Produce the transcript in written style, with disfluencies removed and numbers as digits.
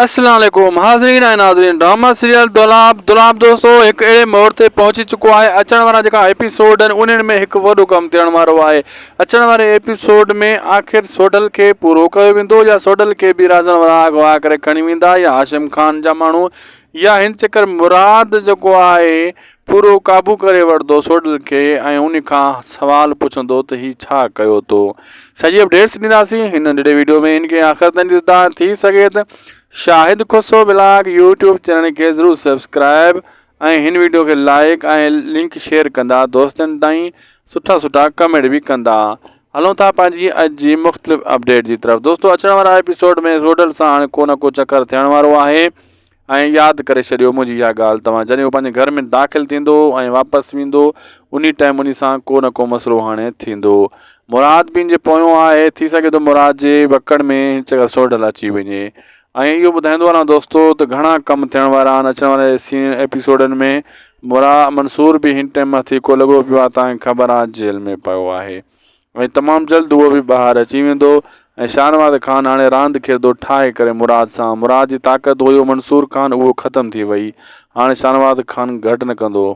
अस्सलाम वालेकुम हाज़रीन ऐं नाज़रीन। ड्रामा सीरियल दुलाब दोस्तों एक अहिड़े मोड़ ते पहुची चुको आहे। अचण वारा जेका एपिसोड आहिनि उन्हनि में हिकु वॾो कमु थियण वारो आहे। अचण वारे एपिसोड में आख़िर सोडल खे पूरो कयो वेंदो या सोडल खे बि राज़न वारा अगवा करे खणी वेंदा या हाशिम ख़ान जा माण्हू, या हिन चकर मुराद जेको आहे पूरो काबू करे वठंदो सोडल खे ऐं उन खां सवाल पुछंदो त हीउ छा कयो थो। सॼी अपडेट्स ॾींदासीं हिन नंढड़े वीडियो में। इनखे आख़िर ताईं ॾिसंदा थी सघे त शाहिद खुसो ब्लॉग यूट्यूब चैनल के ज़रूर सब्सक्राइब ऐं हिन वीडियो के लाइक ऐं लिंक शेयर कंदा दोस्तनि ताईं सुठा कमेंट भी कंदा। हलों था पंहिंजी अॼु जी मुख़्तलिफ़ अपडेट की तरफ़। दोस्तों अचण वारा एपिसोड में सोडल सां हाणे को न को चकर थियण वारो आहे ऐं यादि करे छॾियो मुंहिंजी इहा ॻाल्हि तव्हां जॾहिं उहो पंहिंजे घर में दाख़िल थींदो ऐं वापसि वेंदो उन टाइम उन सां को न को मसइलो हाणे थींदो। मुराद बि इन जे पोयों आहे, थी सघे थो मुराद जे वकड़ में चकर सोडल अची वञे। ऐं इहो ॿुधाईंदो वञा दोस्तों त घणा कम थियण वारा आहिनि अचण वारे सीन एपिसोडनि में। मंसूर बि हिन टाइम मथे को लॻो पियो आहे, तव्हांखे ख़बर आहे जेल में पियो आहे ऐं तमामु जल्द उहो बि ॿाहिरि अची वेंदो। ऐं शानवाज़ ख़ान हाणे रांदि खेॾंदो ठाहे करे मुराद सां। मुराद जी ताक़त हुयो मंसूर ख़ान उहो ख़तमु थी वई, हाणे शानवाज़ ख़ान घटि न कंदो।